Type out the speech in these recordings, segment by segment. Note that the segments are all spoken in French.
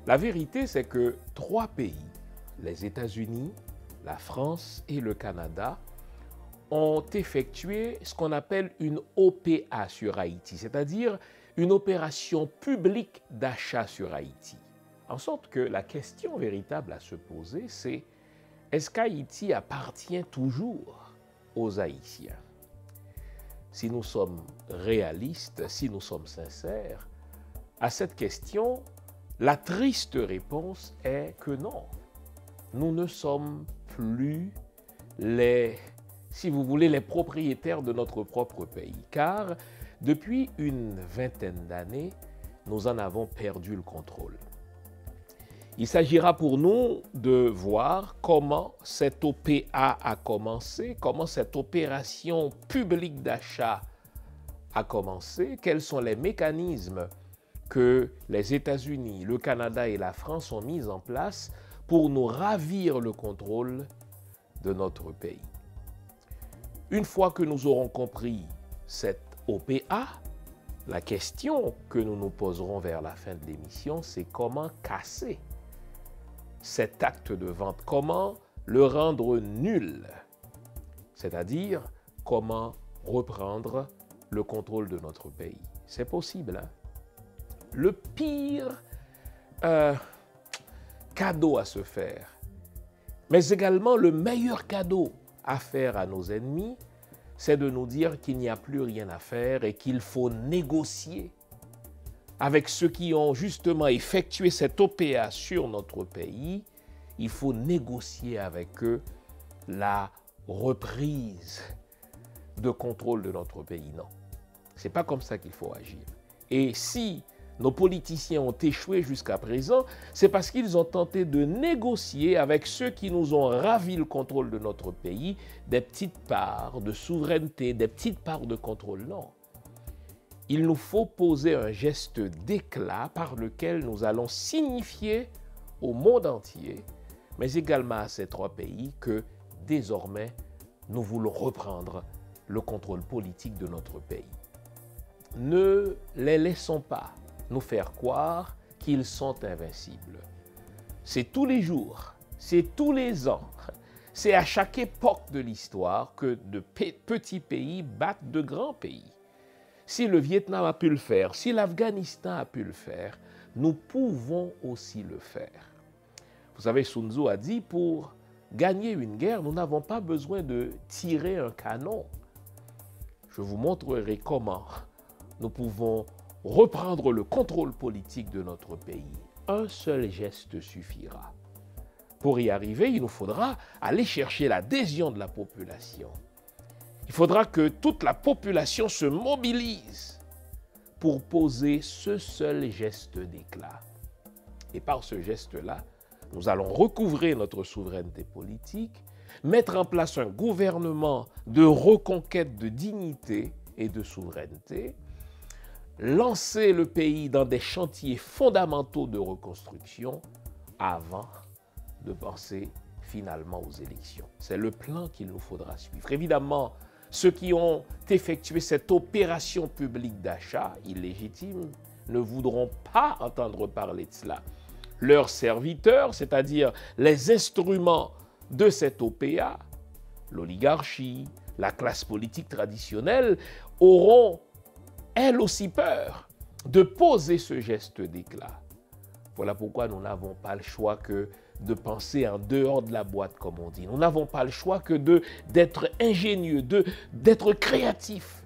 La vérité, c'est que 3 pays, les États-Unis, la France et le Canada, ont effectué ce qu'on appelle une OPA sur Haïti, c'est-à-dire une opération publique d'achat sur Haïti. En sorte que la question véritable à se poser, c'est est-ce qu'Haïti appartient toujours aux Haïtiens? Si nous sommes réalistes, si nous sommes sincères, à cette question, la triste réponse est que non. Nous ne sommes plus si vous voulez, les propriétaires de notre propre pays. Car depuis une vingtaine d'années, nous en avons perdu le contrôle. Il s'agira pour nous de voir comment cette OPA a commencé, comment cette opération publique d'achat a commencé, quels sont les mécanismes que les États-Unis, le Canada et la France ont mis en place pour nous ravir le contrôle de notre pays. Une fois que nous aurons compris cette OPA, la question que nous nous poserons vers la fin de l'émission, c'est comment casser cet acte de vente, comment le rendre nul, c'est-à-dire comment reprendre le contrôle de notre pays. C'est possible, hein? Le pire cadeau à se faire, mais également le meilleur cadeau à faire à nos ennemis, c'est de nous dire qu'il n'y a plus rien à faire et qu'il faut négocier avec ceux qui ont justement effectué cette OPA sur notre pays. Il faut négocier avec eux la reprise de contrôle de notre pays. Non, ce n'est pas comme ça qu'il faut agir. Et si nos politiciens ont échoué jusqu'à présent, c'est parce qu'ils ont tenté de négocier avec ceux qui nous ont ravi le contrôle de notre pays, des petites parts de souveraineté, des petites parts de contrôle. Non. Il nous faut poser un geste d'éclat par lequel nous allons signifier au monde entier, mais également à ces 3 pays, que désormais, nous voulons reprendre le contrôle politique de notre pays. Ne les laissons pas nous faire croire qu'ils sont invincibles. C'est tous les jours, c'est tous les ans, c'est à chaque époque de l'histoire que de petits pays battent de grands pays. Si le Vietnam a pu le faire, si l'Afghanistan a pu le faire, nous pouvons aussi le faire. Vous savez, Sun Tzu a dit, pour gagner une guerre, nous n'avons pas besoin de tirer un canon. Je vous montrerai comment nous pouvons reprendre le contrôle politique de notre pays. Un seul geste suffira. Pour y arriver, il nous faudra aller chercher l'adhésion de la population. Il faudra que toute la population se mobilise pour poser ce seul geste d'éclat. Et par ce geste-là, nous allons recouvrer notre souveraineté politique, mettre en place un gouvernement de reconquête de dignité et de souveraineté, lancer le pays dans des chantiers fondamentaux de reconstruction avant de penser finalement aux élections. C'est le plan qu'il nous faudra suivre. Évidemment, ceux qui ont effectué cette opération publique d'achat illégitime ne voudront pas entendre parler de cela. Leurs serviteurs, c'est-à-dire les instruments de cette OPA, l'oligarchie, la classe politique traditionnelle, auront elles aussi peur de poser ce geste d'éclat. Voilà pourquoi nous n'avons pas le choix que de penser en dehors de la boîte, comme on dit. Nous n'avons pas le choix que d'être ingénieux, d'être créatifs,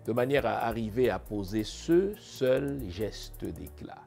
de manière à arriver à poser ce seul geste d'éclat.